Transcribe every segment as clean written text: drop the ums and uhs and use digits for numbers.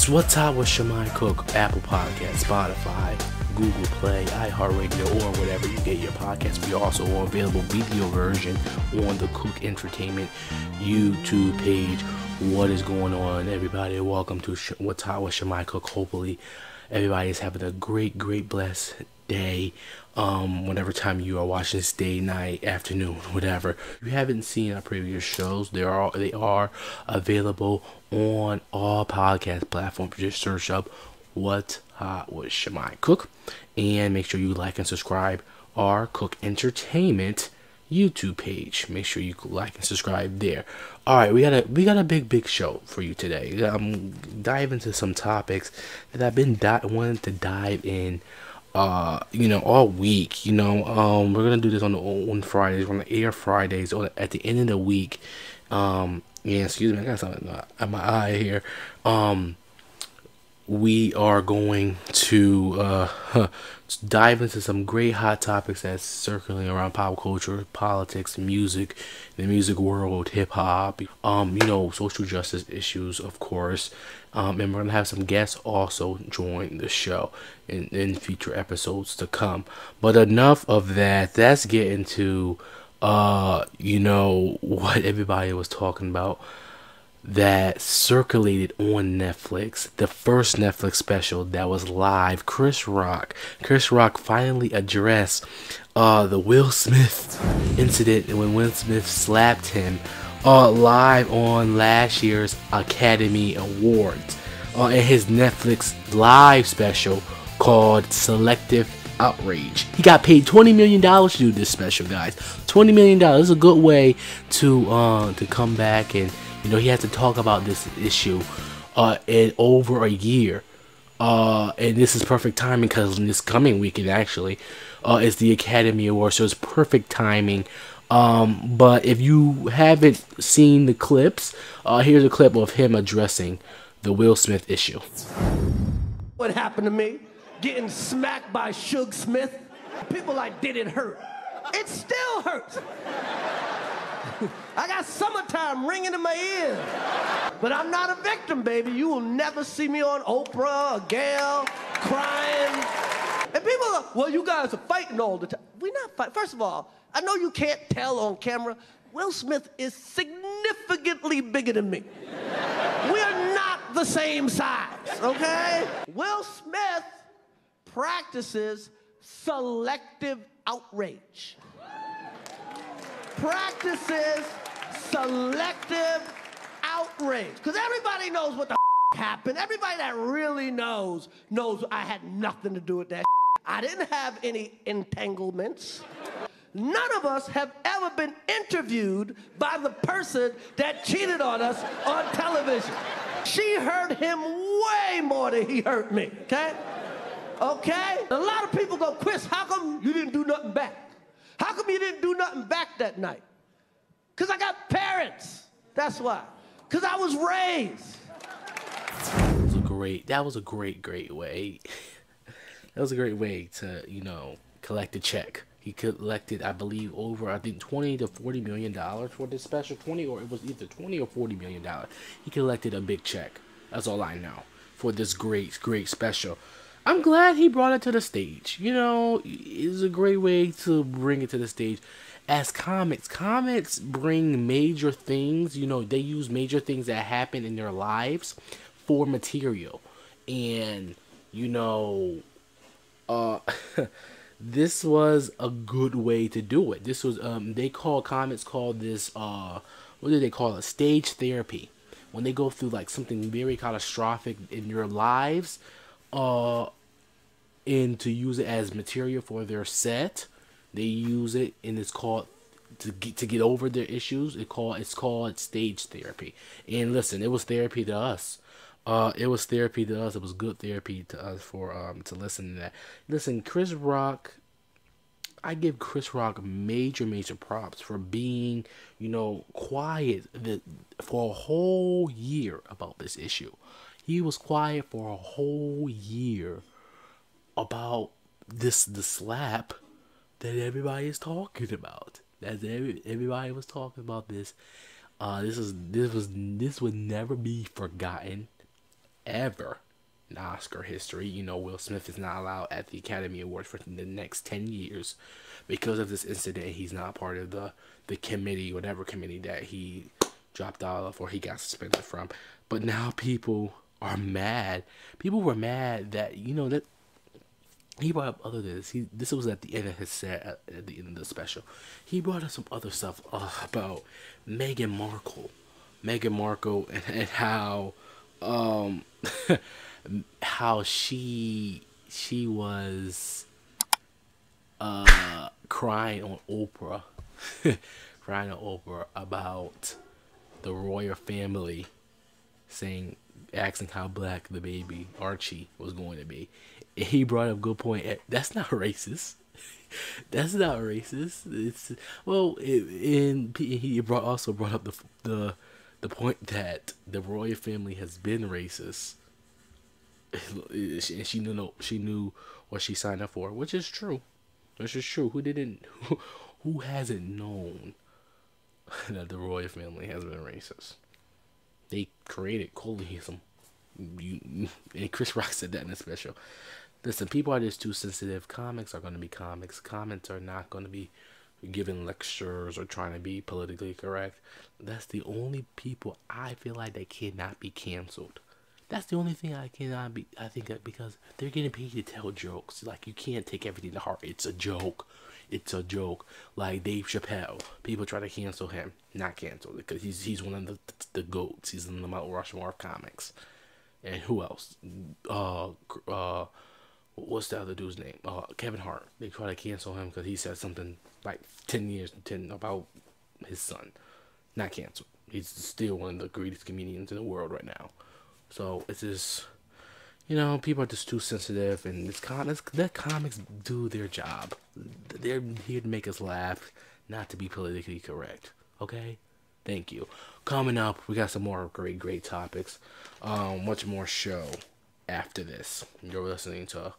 What's up with Shimei Cook, Apple Podcast, Spotify, Google Play, iHeartRadio, or whatever you get your podcast. We are also available video version on the Cook Entertainment YouTube page. What is going on, everybody? Welcome to What's Hot with Shimei Cook. Hopefully, everybody is having a great, blessed day. Whatever time you are watching this, day, night, afternoon, whatever. If you haven't seen our previous shows, they are available on all podcast platforms. Just search up What's Hot with Shimei Cook, and make sure you like and subscribe our Cook Entertainment YouTube page. Make sure you like and subscribe there. All right, we got a big show for you today. Dive into some topics that I've been wanting to dive in. All week. We're gonna do this on Fridays. We're gonna air Fridays at the end of the week. Excuse me, I got something in my eye here. We are going to dive into some great hot topics that's circling around pop culture, politics, music, the music world, hip hop, social justice issues, of course. And we're gonna have some guests also join the show in future episodes to come. But enough of that. Let's get into what everybody was talking about that circulated on Netflix. The first Netflix special that was live. Chris Rock finally addressed the Will Smith incident when Will Smith slapped him live on last year's Academy Awards in his Netflix live special called Selective Outrage. He got paid $20 million to do this special, guys. $20 million. This is a good way to come back, and he had to talk about this issue in over a year. And this is perfect timing because this coming weekend actually is the Academy Awards, so it's perfect timing. But if you haven't seen the clips, here's a clip of him addressing the Will Smith issue. What happened to me? Getting smacked by Suge Smith. People like, did it hurt? It still hurts. I got summertime ringing in my ears. But I'm not a victim, baby. You will never see me on Oprah or Gayle crying. And people are, well, you guys are fighting all the time. We're not fighting. First of all, I know you can't tell on camera. Will Smith is significantly bigger than me. We're not the same size, okay? Will Smith practices selective outrage. Practices selective outrage. Because everybody knows what the happened. Everybody that really knows I had nothing to do with that. I didn't have any entanglements. None of us have ever been interviewed by the person that cheated on us on television. She hurt him way more than he hurt me, okay? Okay? A lot of people go, Chris, how come you didn't do nothing back? How come you didn't do nothing back that night? Because I got parents. That's why. Because I was raised. That was a great way. That was a great way to, collect a check. He collected, I believe, over, $20 to $40 million for this special. It was either $20 or $40 million. He collected a big check. That's all I know for this great special. I'm glad he brought it to the stage. It's a great way to bring it to the stage. As comics bring major things. They use major things that happen in their lives for material. And, this was a good way to do it. This was comics call this what do they call it? Stage therapy. When they go through like something very catastrophic in their lives, and to use it as material for their set, they use it, and it's called to get over their issues. It's called stage therapy. And listen, it was therapy to us. It was therapy to us. It was good therapy to us for to listen to that. Listen, Chris Rock, I give Chris Rock major props for being, quiet for a whole year about this issue. He was quiet for a whole year about the slap that everybody is talking about. Everybody was talking about this. This would never be forgotten. ever in Oscar history. You know, Will Smith is not allowed at the Academy Awards for the next 10 years because of this incident. He's not part of the committee, whatever committee that he dropped out of or he got suspended from. But now people are mad. People were mad that, you know, that he brought up other this. This was at the end of his set, at the end of the special. He brought up some other stuff about Meghan Markle, and how how she was crying on Oprah, crying on Oprah about the royal family, asking how black the baby Archie was going to be. And he brought up a good point. That's not racist. That's not racist. It's and he also brought up the point that the royal family has been racist, and she knew what she signed up for, which is true. Which is true. Who hasn't known that the royal family has been racist? They created colonialism. And Chris Rock said that in a special. Listen, people are just too sensitive. Comics are going to be comics. Comments are not going to be giving lectures or trying to be politically correct. That's the only people I feel like they cannot be canceled. That's the only thing I think that because they're getting paid to tell jokes. Like, you can't take everything to heart. It's a joke. It's a joke. Like Dave Chappelle. People try to cancel him. Not cancel because he's one of the GOATs. He's in the Mount Rushmore of comics. And who else? What's the other dude's name? Kevin Hart. They try to cancel him because he said something like 10 about his son. Not canceled. He's still one of the greatest comedians in the world right now. So it's just, you know, people are just too sensitive, and let comics do their job. They're here to make us laugh, not to be politically correct. Okay? Thank you. Coming up, we got some more great topics. Much more show after this. You're listening to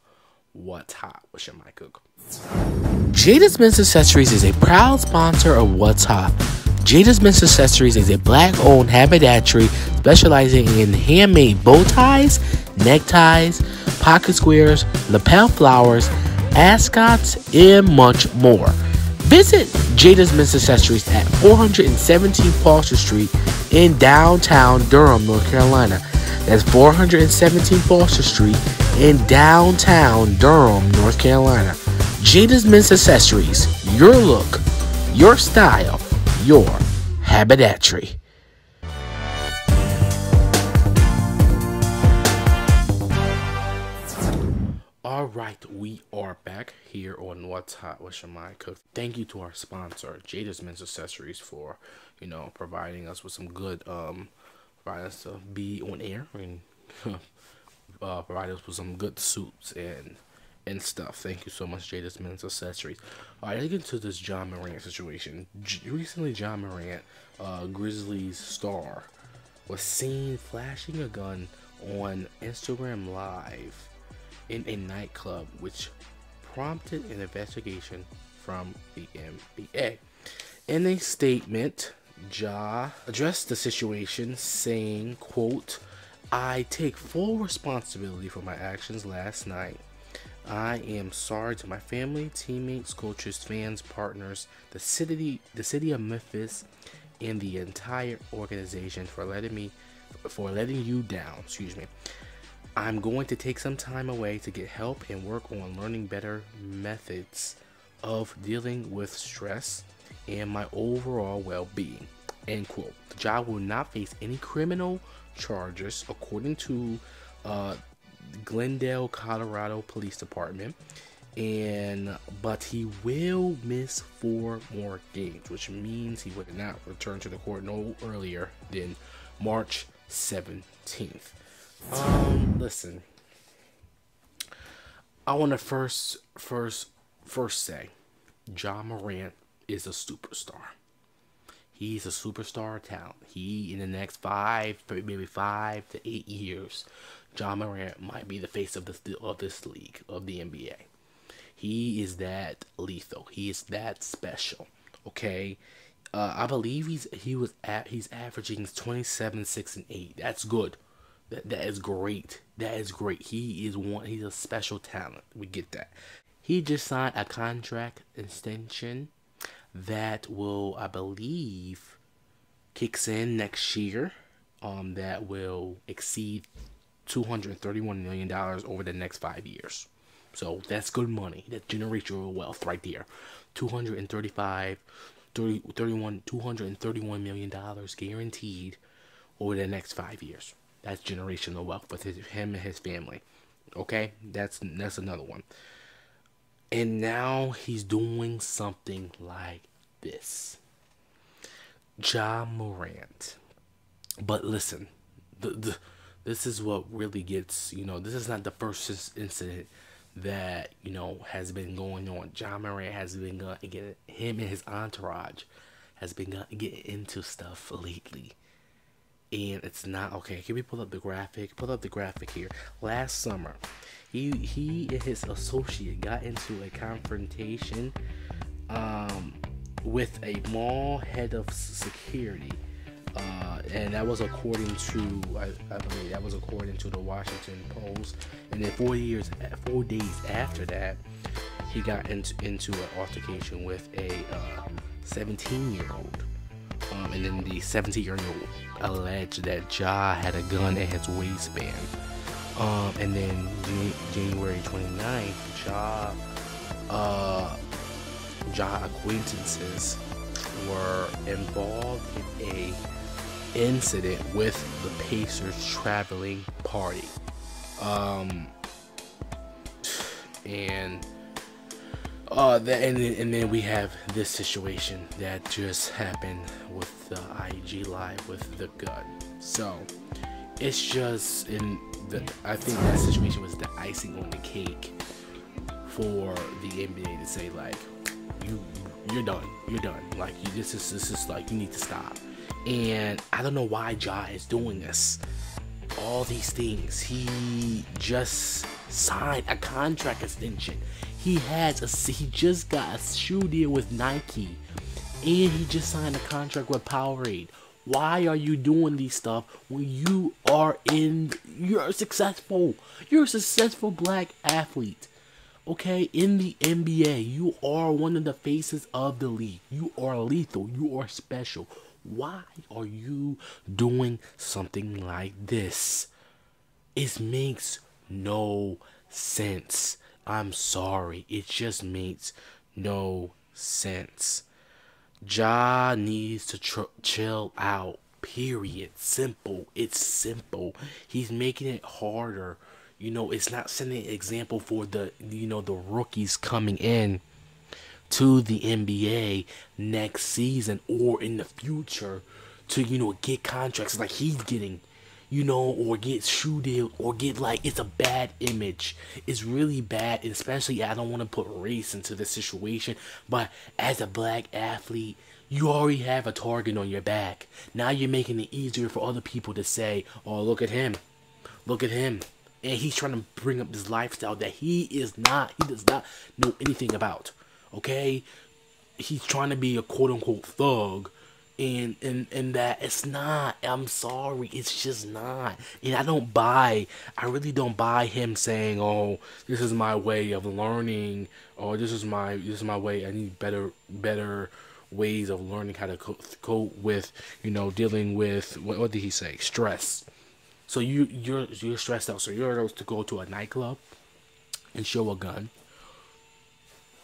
What's Hot with Shimei Cook. Jada's Men's Accessories is a proud sponsor of What's Hot. Jada's Men's Accessories is a black-owned haberdashery specializing in handmade bow ties, neckties, pocket squares, lapel flowers, ascots, and much more. Visit Jada's Men's Accessories at 417 Foster Street in downtown Durham, North Carolina. That's 417 Foster Street in downtown Durham, North Carolina. Jada's Men's Accessories. Your look, your style, your haberdashery. Alright, we are back here on What's Hot with Shimei Cook. Thank you to our sponsor, Jada's Men's Accessories, for, you know, providing us with some good, providing us to be on air and provide us with some good suits and stuff. Thank you so much, Jada's Men's Accessories. Alright, let's get into this John Morant situation. Recently, John Morant, Grizzlies star, was seen flashing a gun on Instagram Live in a nightclub, which prompted an investigation from the NBA. In a statement, Ja addressed the situation, saying, quote, "I take full responsibility for my actions last night. I am sorry to my family, teammates, coaches, fans, partners, the city of Memphis, and the entire organization for letting you down. Excuse me. I'm going to take some time away to get help and work on learning better methods of dealing with stress and my overall well-being." End quote. Ja will not face any criminal charges, according to Glendale, Colorado Police Department, but he will miss 4 more games, which means he would not return to the court no earlier than March 17th. Listen, I want to first say, Ja Morant is a superstar. He's a superstar talent. He, in the next maybe 5 to 8 years, Ja Morant might be the face of this league, of the NBA. He is that lethal. He is that special. Okay, I believe he's averaging 27, 6, and 8. That's good. That is great. That is great. He is one. He's a special talent. We get that. He just signed a contract extension that will, I believe, kicks in next year. That will exceed $231 million over the next 5 years. So that's good money. That's generational wealth right there. 235, 30, 31, $231 million guaranteed over the next 5 years. That's generational wealth with him and his family. Okay, that's another one. And now he's doing something like this. Ja Morant. But listen, this is what really gets, this is not the first incident that, has been going on. Ja Morant has been getting, him and his entourage has been getting into stuff lately. And it's not okay. Can we pull up the graphic? Pull up the graphic here. Last summer, he and his associate got into a confrontation with a mall head of security. And that was according to, I believe that was according to the Washington Post. And then 4 days after that, he got into an altercation with a 17-year-old. And then the 17-year-old alleged that Ja had a gun in his waistband. And then January 29th, Ja acquaintances were involved in a incident with the Pacers traveling party. And then we have this situation that just happened with the IG live with the gun. So it's just I think that situation was the icing on the cake for the NBA to say, like, you're done. Like, this is like, you need to stop. And I don't know why Ja is doing this. All these things. He just signed a contract extension. He just got a shoe deal with Nike, and he just signed a contract with Powerade. Why are you doing these stuff when you're successful? You're a successful black athlete. Okay, in the NBA, you are one of the faces of the league. You are lethal. You are special. Why are you doing something like this? It makes no sense. I'm sorry. It just makes no sense. Ja needs to chill out. Period. Simple. It's simple. He's making it harder. It's not setting an example for the rookies coming in to the NBA next season or in the future to, get contracts like he's getting, or get shoe deal, or get, like, it's a bad image. It's really bad, and especially, I don't want to put race into the situation, but as a black athlete, you already have a target on your back. Now you're making it easier for other people to say, oh, look at him. And he's trying to bring up this lifestyle that he does not know anything about. Okay? He's trying to be a quote-unquote thug. And that it's not. I'm sorry. It's just not. And I really don't buy him saying, oh, this is my way of learning. Or this is my way. I need better ways of learning how to cope with, dealing with, what did he say? Stress. So you're stressed out. So you're supposed to go to a nightclub and show a gun.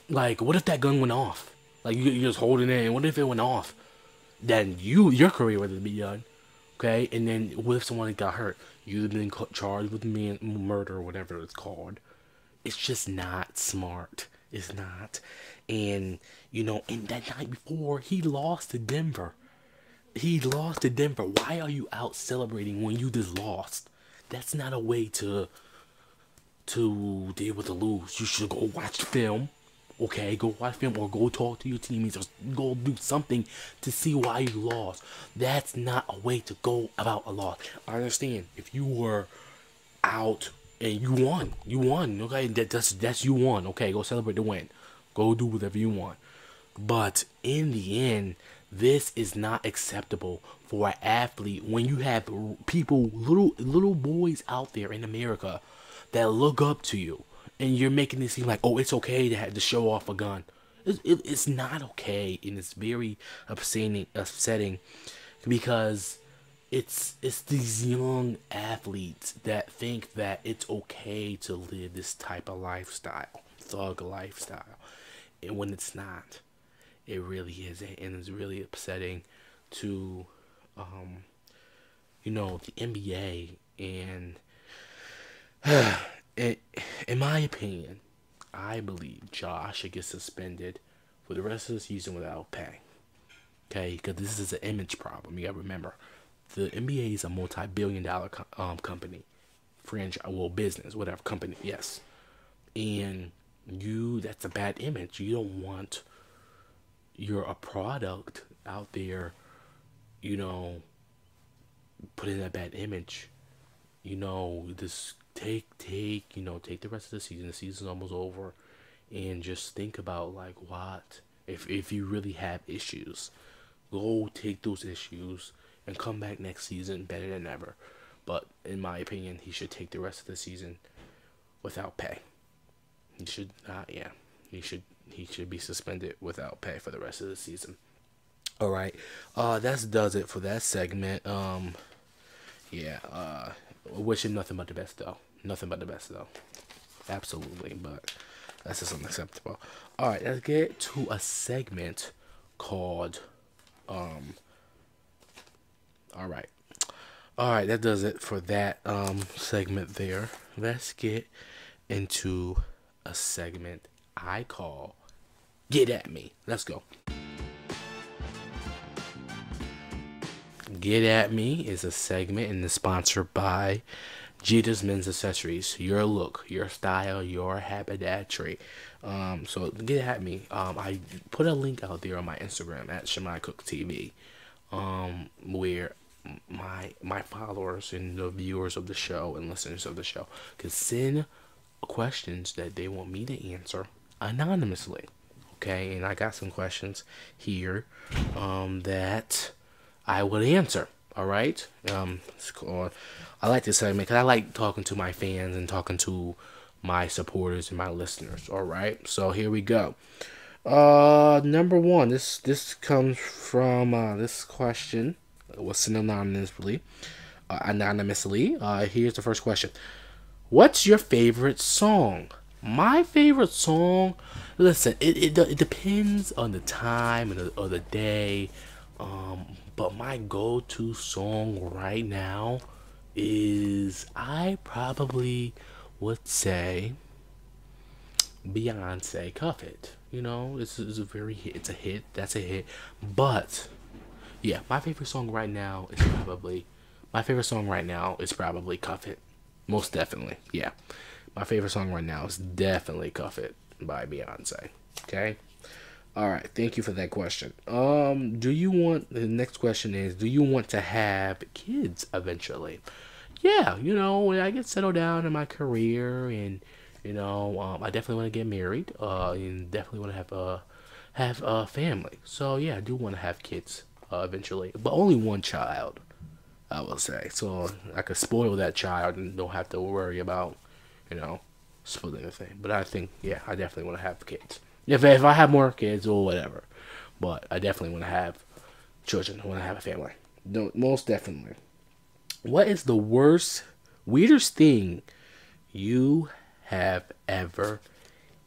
Like, what if that gun went off? Like, you're just holding it, and what if it went off? Then your career would be done. Okay? And then what if someone got hurt? You'd have been charged with murder or whatever it's called. It's just not smart. It's not. And, and that night before, he lost to Denver. Why are you out celebrating when you just lost? That's not a way to deal with the lose. You should go watch the film. Okay, go watch film or go talk to your teammates or go do something to see why you lost. That's not a way to go about a loss. I understand if you were out and you won. Okay, that's you won. Okay, go celebrate the win. Go do whatever you want. But in the end, This is not acceptable for an athlete when you have people, little boys out there in America that look up to you, and you're making it seem like, oh, it's okay to have to show off a gun. It's not okay, and it's very upsetting because it's these young athletes that think that it's okay to live this type of lifestyle, thug lifestyle, and when it's not, it really isn't, and it's really upsetting to, the NBA. And in my opinion, I believe Josh should get suspended for the rest of the season without pay. Okay, because this is an image problem. You gotta remember, the NBA is a multi-billion-dollar company, franchise, well, business, whatever company. Yes, and that's a bad image. You don't want a product out there, putting a bad image. Just take the rest of the season. The season's almost over, and just think about, like, what if you really have issues, go take those issues and come back next season better than ever. But in my opinion, he should take the rest of the season without pay. He should he should be suspended without pay for the rest of the season. All right, that does it for that segment. Wish him nothing but the best, though. Nothing but the best, though. Absolutely, but that's just unacceptable. All right, let's get to a segment called all right. All right, that does it for that segment there. Let's get into a segment I call Get At Me. Let's go. Get At Me is a segment and is sponsored by Jeter's Men's Accessories. Your look, your style, your haberdashery. So Get At Me. I put a link out there on my Instagram at Shimei Cook TV, where my followers and the viewers of the show and listeners of the show can send questions that they want me to answer anonymously. Okay, and I got some questions here that I would answer. All right. It's cool. I like this segment because I like talking to my fans and talking to my supporters and my listeners. All right. So here we go. Number one. This comes from this question was sent anonymously. Here's the first question. What's your favorite song? My favorite song. Listen, it depends on the time of the day. But my go-to song right now is, I probably would say, Beyonce, Cuff It. It's a it's a hit. That's a hit. But yeah, my favorite song right now is probably Cuff It. Most definitely. Yeah. My favorite song right now is definitely Cuff It by Beyonce. Okay? All right, thank you for that question. The next question is, do you want to have kids eventually? Yeah, when I get settled down in my career, and I definitely want to get married, and definitely want to have a family. So yeah, I do want to have kids eventually, but only one child, I will say, so I could spoil that child and don't have to worry about, splitting the thing. But I think, yeah, I definitely want to have kids. If I have more kids or whatever, but I definitely want to have children. I want to have a family. No, most definitely. What is the weirdest thing you have ever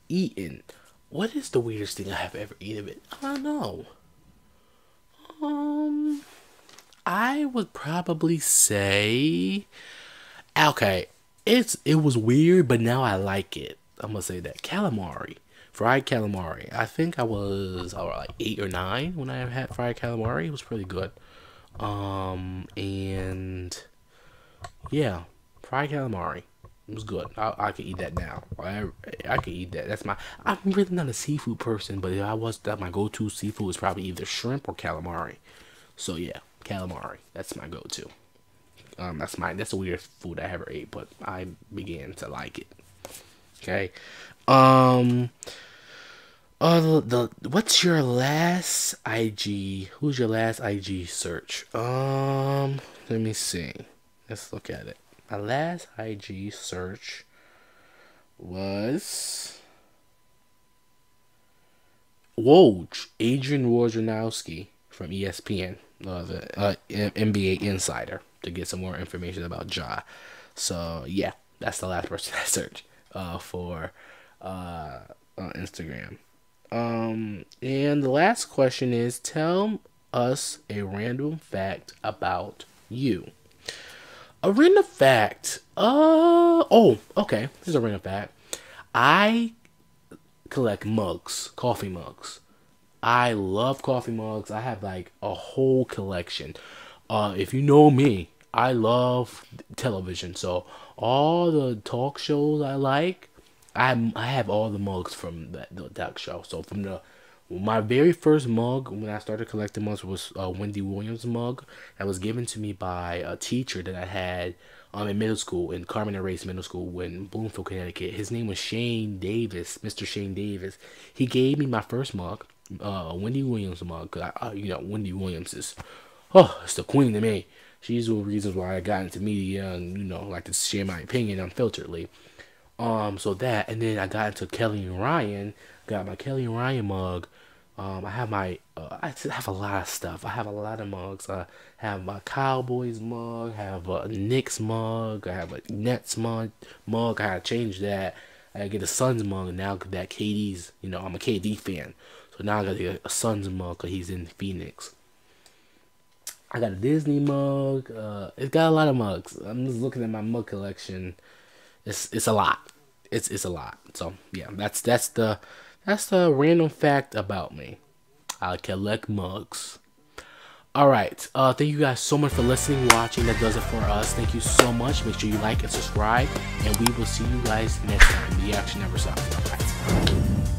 eaten? What is the weirdest thing I have ever eaten? I don't know. I would probably say, okay, it was weird, but now I like it. I'm gonna say that calamari. Fried calamari. I think I was like 8 or 9 when I had fried calamari. It was pretty good. And yeah, fried calamari. It was good. I could eat that now. I could eat that. I'm really not a seafood person, but if I was, that my go-to seafood is probably either shrimp or calamari. So yeah, calamari. That's my go-to. That's the weirdest food I ever ate, but I began to like it. Okay. What's your last IG? Who's your last IG search? Let me see. Let's look at it. My last IG search was Woj, Adrian Wojnarowski from ESPN, the NBA insider, to get some more information about Ja. So yeah, that's the last person I searched for Instagram. And the last question is, tell us a random fact about you. A random fact. Oh, okay. Here's a random fact. I collect mugs, coffee mugs. I love coffee mugs. I have like a whole collection. If you know me, I love television. So all the talk shows I like, I have all the mugs from that show. So from my very first mug when I started collecting mugs was a Wendy Williams mug that was given to me by a teacher that I had in middle school, in Carmen and Race Middle School in Bloomfield, Connecticut. His name was Shane Davis, Mr. Shane Davis. He gave me my first mug, a Wendy Williams mug. Cause Wendy Williams is, it's the queen to me. She's one of the reasons why I got into media and, like to share my opinion unfilteredly. So that, and then I got into Kelly and Ryan, got my Kelly and Ryan mug. I have I have a lot of stuff. I have a lot of mugs. I have my Cowboys mug, I have a Knicks mug, I have a Nets mug. I gotta change that. I gotta get a Suns mug, and now that KD's, I'm a KD fan. So now I gotta get a Suns mug because he's in Phoenix. I got a Disney mug. It's got a lot of mugs. I'm just looking at my mug collection. It's a lot. It's a lot. So yeah, that's the random fact about me. I collect mugs. Alright, thank you guys so much for listening, watching. That does it for us. Thank you so much. Make sure you like and subscribe, and we will see you guys next time. The Action Never Stops. Alright.